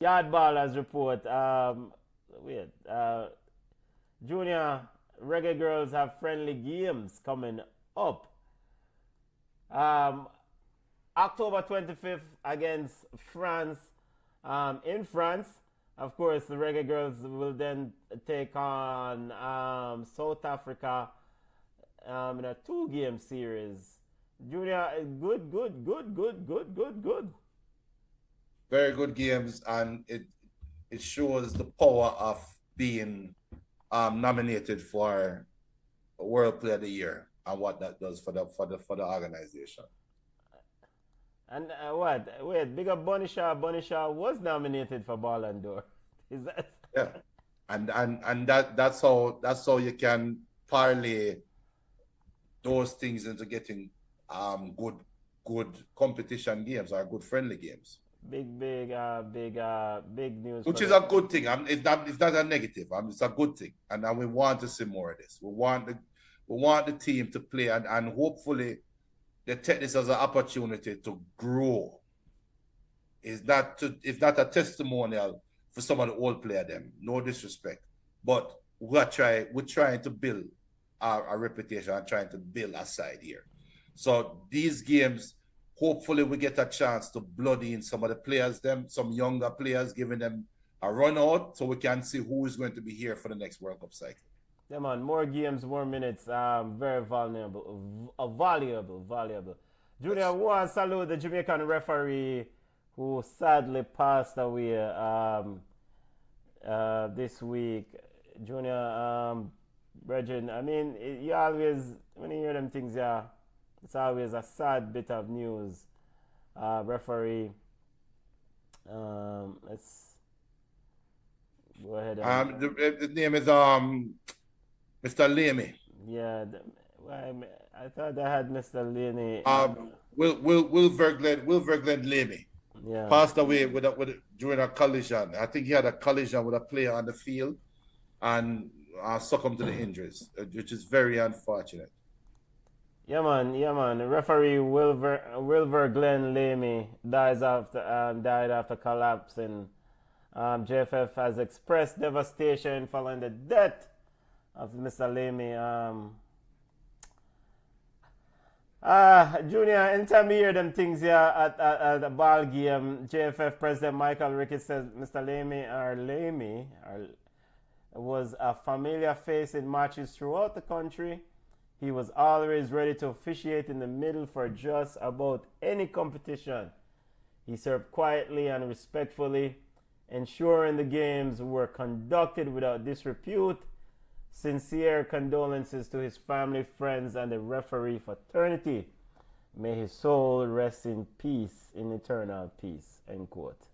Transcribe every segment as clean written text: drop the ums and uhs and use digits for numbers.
Yard Ballers report. Wait. Junior Reggae Girls have friendly games coming up. Um, October 25th against France in France. Of course, the Reggae Girls will then take on South Africa in a two-game series. Junior, good. Very good games, and it shows the power of being nominated for World Player of the Year and what that does for the organization. And what? Wait, big up Bunny Shaw. Bunny Shaw was nominated for Ballon d'Or. Is that? Yeah, and that's how you can parlay those things into getting good competition games or good friendly games, Big news for which is the. a good thing. It's not a negative. It's a good thing, and we want to see more of this. We want the team to play, and hopefully they take this as an opportunity to grow. It's not a testimonial for some of the old player them. No disrespect, but we're trying to build our reputation and trying to build a side here. So these games, hopefully, we get a chance to blood in some of the players, some younger players, giving them a run out, so we can see who is going to be here for the next World Cup cycle. Yeah, man, more games, more minutes. Very valuable, valuable. Junior, I Yes. want to salute the Jamaican referee who sadly passed away this week. Junior, Brethren, I mean, you always, when you hear them things, yeah, it's always a sad bit of news. Referee, let's go ahead and, The name is Mr. Lamy. yeah, I thought I had Mr. Laney. Wilver Glenn Lamy Yeah. passed away during a collision. I think he had a collision with a player on the field and succumbed to the injuries, which is very unfortunate. Yeah, man. Referee Wilver Glenn Lamy died after collapsing. JFF has expressed devastation following the death of Mr. Lamy. Junior, anytime you hear them things here at a ball game, JFF President Michael Ricketts says Mr. Lamy was a familiar face in matches throughout the country. He was always ready to officiate in the middle for just about any competition. He served quietly and respectfully, ensuring the games were conducted without disrepute. Sincere condolences to his family, friends, and the referee fraternity. May his soul rest in peace, in eternal peace. End quote.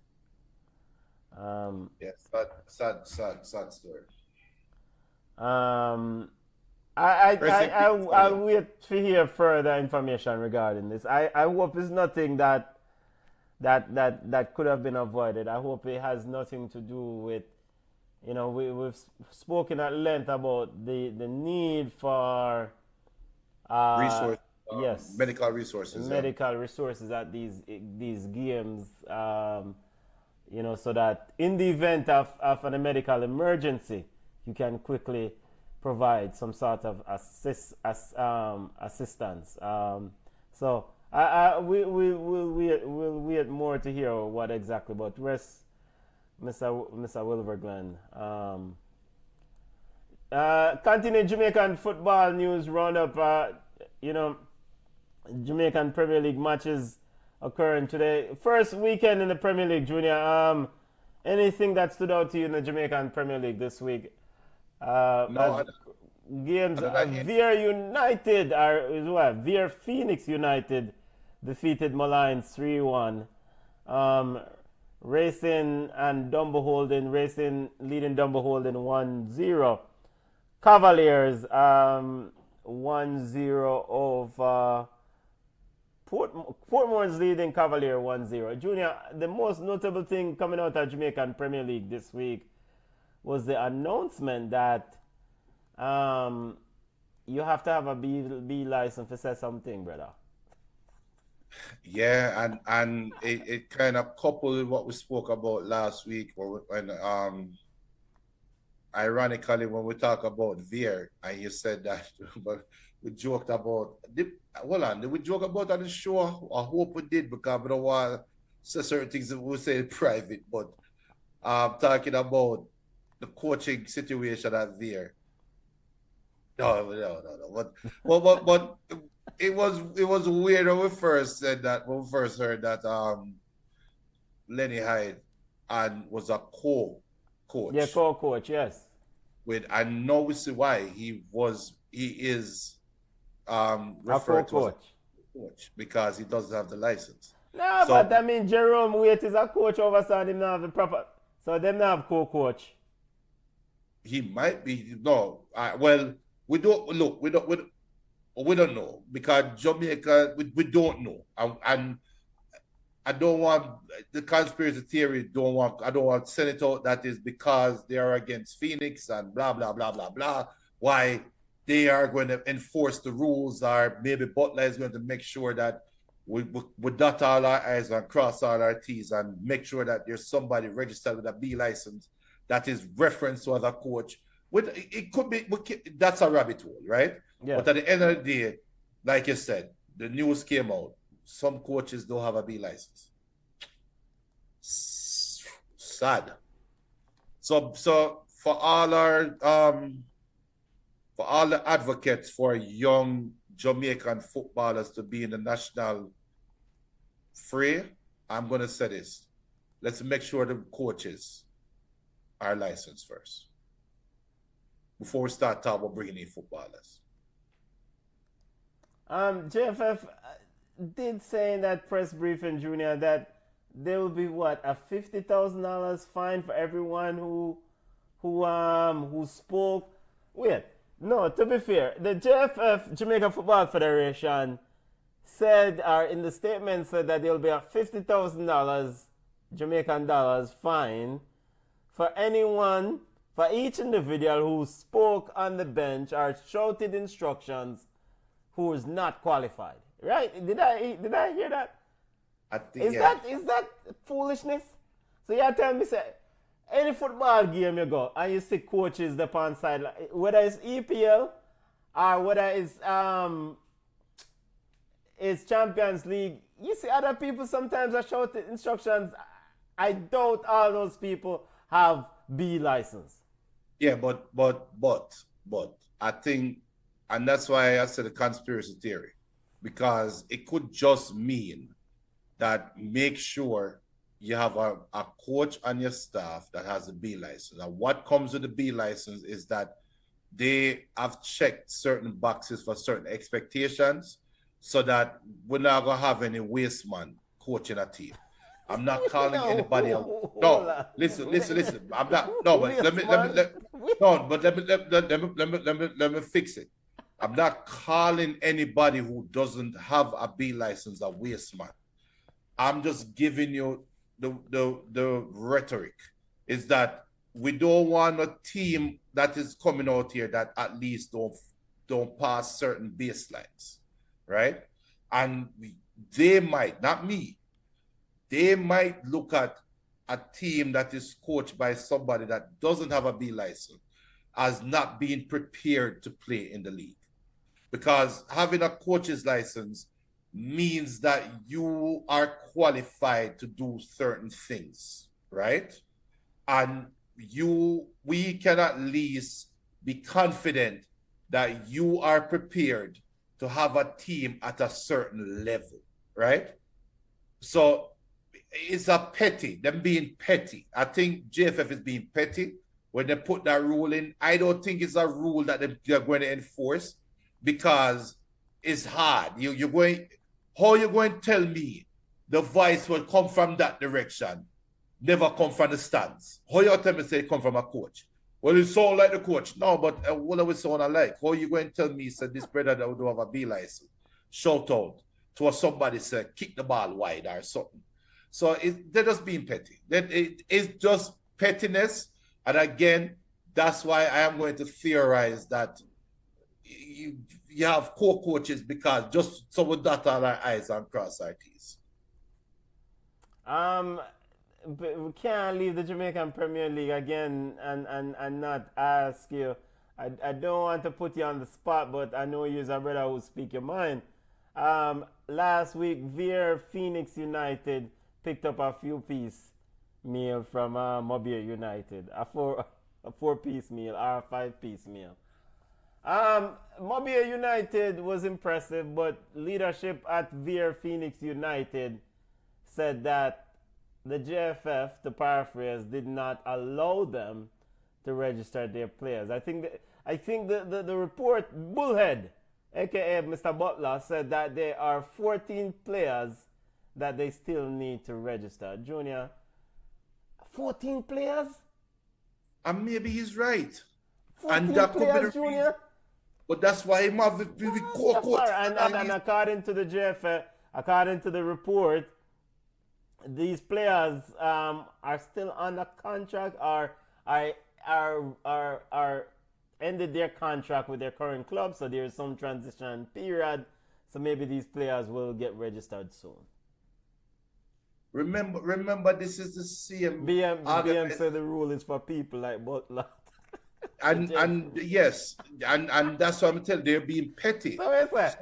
Yes, sad story. Um, Rest in peace, I'll Alan. wait to hear further information regarding this. I hope it's nothing that could have been avoided. I hope it has nothing to do with, we've spoken at length about the need for, uh, Resource, yes, medical resources. Yeah. medical resources at these games, so that in the event of a medical emergency, you can quickly provide some sort of assistance. So we'll wait more to hear what exactly. But rest, Mr. Wilver Glenn. Continue Jamaican football news roundup. Jamaican Premier League matches occurring today. First weekend in the Premier League, Junior. Anything that stood out to you in the Jamaican Premier League this week? No, As games, other than him. Veer United is what? Veer Phoenix United defeated Malines 3-1. Racing and Dumbo Holding, Racing leading Dumbo Holding 1-0. Cavaliers 1-0 over Portmore's leading Cavalier 1-0. Junior, the most notable thing coming out of Jamaican Premier League this week was the announcement that you have to have a B license to say something, brother. Yeah, and it kind of coupled with what we spoke about last week when ironically when we talk about Veer and you said that but we joked about hold on, did we joke about on the show? I hope we did because I don't want to say certain things that we say in private, but talking about the coaching situation at Veer. No. But it was weird when we first said that when we first heard that Lenny Hyde and was a Yeah, co-coach co-coach, yes. with. I know we see why he is A referred to as a co-coach. coach because he doesn't have the license. No, but So I mean Jerome Waite is a coach overside him now have the proper, so them now have co-coach. he might be no. Well, we don't look. We don't know because Jamaica. We don't know, and I don't want the conspiracy theory. I don't want to send it out that is because they are against Phoenix and blah blah blah blah blah. Why they are going to enforce the rules, or maybe Butler is going to make sure that we dot all our I's and cross all our T's and make sure that there's somebody registered with a B license that is referenced to as a coach. It could be that's a rabbit hole, right? Yeah. But at the end of the day, like you said, the news came out. Some coaches don't have a B license. Sad. So for all the advocates for young Jamaican footballers to be in the national fray, I'm gonna say this. Let's make sure the coaches are licensed first before we start talking about bringing in footballers. JFF did say in that press briefing, Junior, that there will be what, a $50,000 fine for everyone who spoke. Wait, no. To be fair, the JFF Jamaica Football Federation said, or in the statement said that there will be a $50,000 Jamaican dollars fine for anyone, for each individual who spoke on the bench or shouted instructions who is not qualified. Right? Did I hear that? I think Is that foolishness? So you tell me say any football game you go and you see coaches the on side, whether it's EPL or whether it's Champions League, you see other people sometimes are shouting instructions. I doubt all those people have B license. Yeah, but I think, and that's why I said the conspiracy theory, because it could just mean that make sure you have a coach on your staff that has a B license. And what comes with the B license is that they have checked certain boxes for certain expectations so that we're not going to have any waste man coaching a team. I'm not calling anybody out. No, listen. I'm not. No, but let me fix it. I'm not calling anybody who doesn't have a B license a waste man. I'm just giving you the rhetoric. Is that we don't want a team that is coming out here that at least don't pass certain baselines, right? And they might, not me, they might look at a team that is coached by somebody that doesn't have a B license as not being prepared to play in the league. Because having a coach's license means that you are qualified to do certain things, right? And we can at least be confident that you are prepared to have a team at a certain level, right? So it's them being petty. I think JFF is being petty when they put that rule in. I don't think it's a rule that they're going to enforce because it's hard. How you going to tell me the voice will come from that direction, never come from the stands? How you tell me say it come from a coach? Well, it sound like the coach. No, but what are we sound like? How you going to tell me say this brother that would have a B license shout out to what somebody said kick the ball wide or something? So they're just being petty. It's just pettiness. And again, that's why I am going to theorize that you have co-coaches because just so we dot all our I's and cross our T's. But we can't leave the Jamaican Premier League again and not ask you. I don't want to put you on the spot, but I know you're a brother who speak your mind. Last week, Veer Phoenix United picked up a few-piece meal from Mobile United, a four-piece meal or a five-piece meal. Mobile United was impressive, but leadership at Veer Phoenix United said that the JFF, to paraphrase, did not allow them to register their players. I think the report, Bullhead, aka Mr. Butler, said that there are 14 players that they still need to register. Junior, 14 players? And maybe he's right. 14 and that players, could be the Junior? reason. But that's why he have the coach. And according to the JFF, according to the report, these players are still under contract or are ended their contract with their current club, so there is some transition period. So maybe these players will get registered soon. Remember, this is the same. BM said the rule is for people like Butler. and yes, and that's what I'm telling you, they're being petty. So it's like,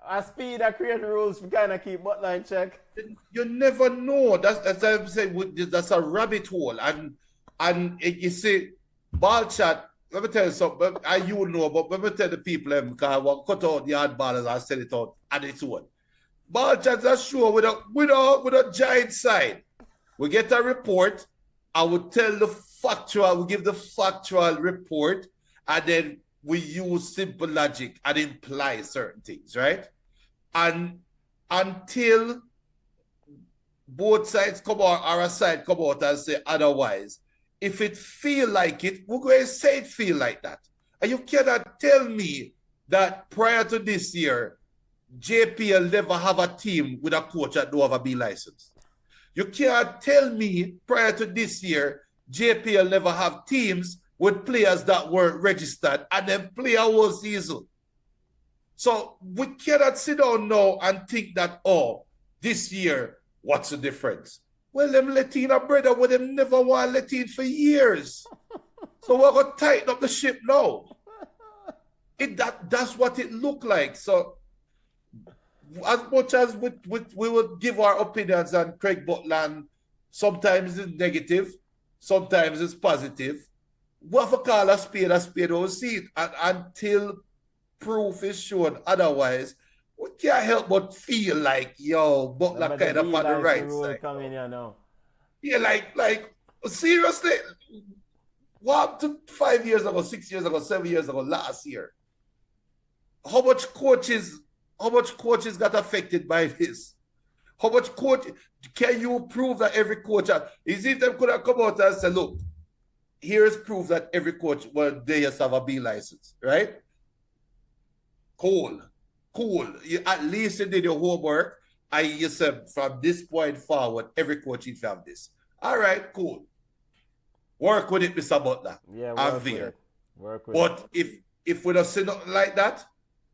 I speed I create rules to kind of keep Butler in check. You never know. That's I'm saying. That's a rabbit hole. And you see, ball chat. Let me tell you something. You would know, but let me tell the people because I will cut out the hard ball as I said it out at its own. Ball chat are sure with a giant side. We get a report. I would tell the factual. We give the factual report, and then we use simple logic and imply certain things, right? And until both sides come out or a side come out and say otherwise, if it feel like it, we're going to say it feel like that. And you cannot tell me that prior to this year, JPL never have a team with a coach that don't have a B license. You can't tell me prior to this year, JPL never have teams with players that were registered and then play a whole season. So we cannot sit down now and think that, oh, this year, what's the difference? Well, them Latina brother would them never want Latin for years. So we're going to tighten up the ship now. That's what it looked like. So as much as we would give our opinions on Craig Butland, sometimes it's negative, sometimes it's positive. We have to call a spade or see it. And until proof is shown otherwise, we can't help but feel like, yo, Butler kind of on the right side. Coming here now. Yeah, like seriously, what happened 5 years ago, 6 years ago, 7 years ago, last year? How much coaches got affected by this? How much coach can you prove that every coach is if them could have come out and said, look, here's proof that every coach, well, they just have a B license, right? Cool. At least you did your homework. You said from this point forward, every coach needs to have this. All right, cool. Work with it, Mr. Butler. Yeah, work with it. But if we don't say nothing like that,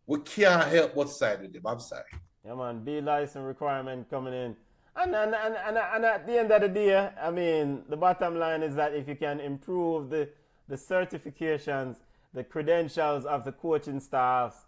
we can't help but side with them. I'm sorry. Yeah, man, B license requirement coming in. And at the end of the day, I mean, the bottom line is that if you can improve the certifications, the credentials of the coaching staffs,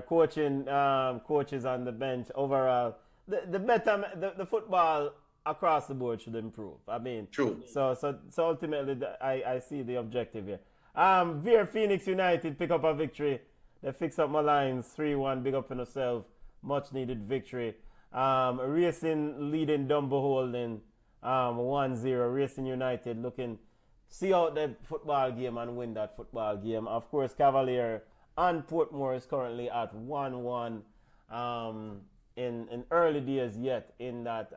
coaches on the bench overall, the football across the board should improve. I mean, true. So ultimately, I see the objective here. Veer Phoenix United pick up a victory. They fix up my lines 3-1. Big up on yourself. Much needed victory. Racing leading Dumbo Holding 1-0. Racing United looking see out the football game and win that football game. Of course, Cavalier and Portmore is currently at 1-1 in early days yet in that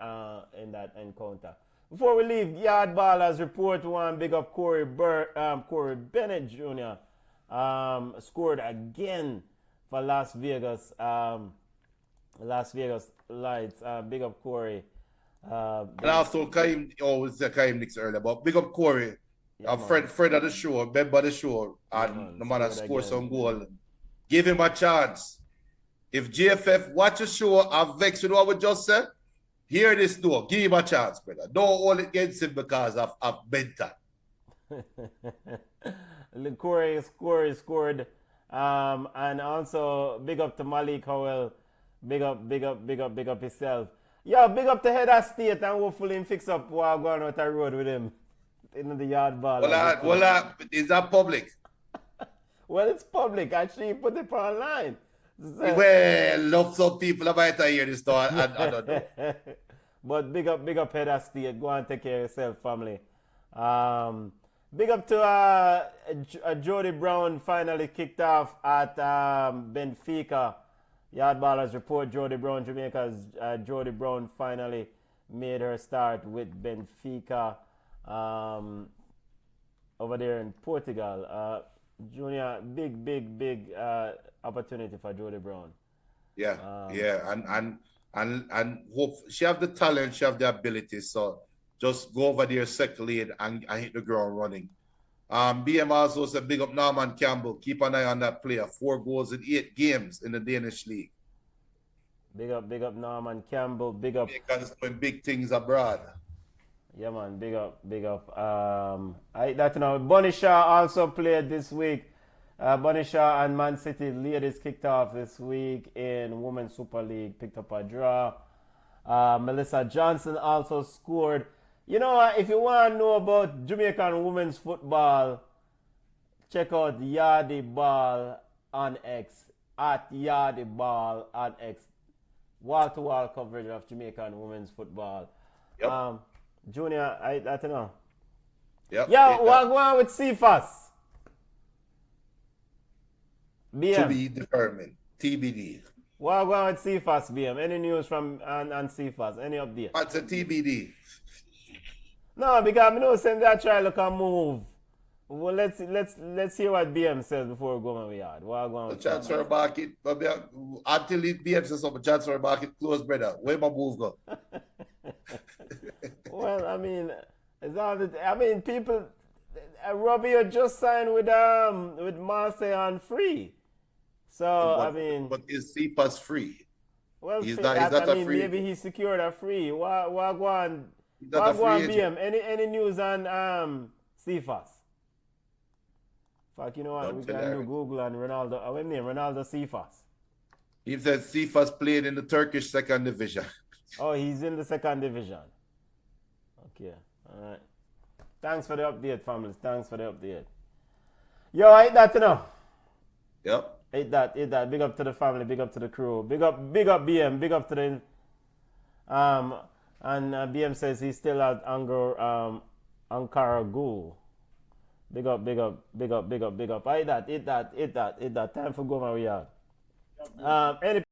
encounter. Before we leave, Yawd Ballers report one. Big up Corey Bennett Jr. Scored again for Las Vegas Lights. Big up Corey. And also Kaim, always say Kaim Nix earlier, but big up Corey. Yeah, friend of the show, member of the show, and the man that scored some goal Give him a chance. If JFF watch a show and vex with what we just said, hear this door. Give him a chance, brother. Don't hold it against him because of mental. Corey scored. And also big up to Malik Howell. Big up himself. Yeah, big up to Head of State and hopefully him fix up what going out the road with him in the yard ball. Well, is that public? Well, it's public. Actually, he put it online. Well, love some people about to hear this story. I don't know. But big up Head of State. Go and take care of yourself, family. Big up to Jody Brown finally kicked off at Benfica. Yardballers report Jody Brown, Jamaica's Jody Brown finally made her start with Benfica over there in Portugal. Junior, big opportunity for Jody Brown. Yeah, and hope she have the talent, she have the ability. So just go over there, second lead, and hit the ground running. BM also said big up Norman Campbell. Keep an eye on that player. 4 goals in 8 games in the Danish league. Big up Norman Campbell. Big up. Because doing big things abroad. Yeah, man. Big up. Bunny Shaw also played this week. Bunny Shaw and Man City ladies kicked off this week in Women's Super League. Picked up a draw. Melissa Johnson also scored. You know, if you want to know about Jamaican women's football, check out Yawd Ball on X, at Yawd Ball on X. Wall-to-wall coverage of Jamaican women's football. Yep. Junior, I don't know. Yep. Yeah, we're going with CFAS. BM. To be determined. TBD. We're going with CFAS, BM. Any news from on CFAS? Any update? What's a TBD? No, because I know since they try to look and move. Well, let's hear what BM says before we go on the yard. We're going The with transfer market, until the BM says something, transfer market closed, brother. Where my move go? Well, I mean, it's all people. Robbie just signed with Marseille on free. So but is CFAS free? Well, he's not a free. Maybe he secured a free. What BM? Any news on CFAS? Fuck, you know what? We can do Google and Ronaldo. What name? Ronaldo CFAS. He said CFAS played in the Turkish second division. Oh, he's in the second division. Okay, all right. Thanks for the update, families. Thanks for the update. Yo, I hate that, you know. Yep. Hate that. Big up to the family. Big up to the crew. Big up BM. Big up to the and BM says he's still at Ankara Ghoul. Big up. I hate that. Time for go my yard. Any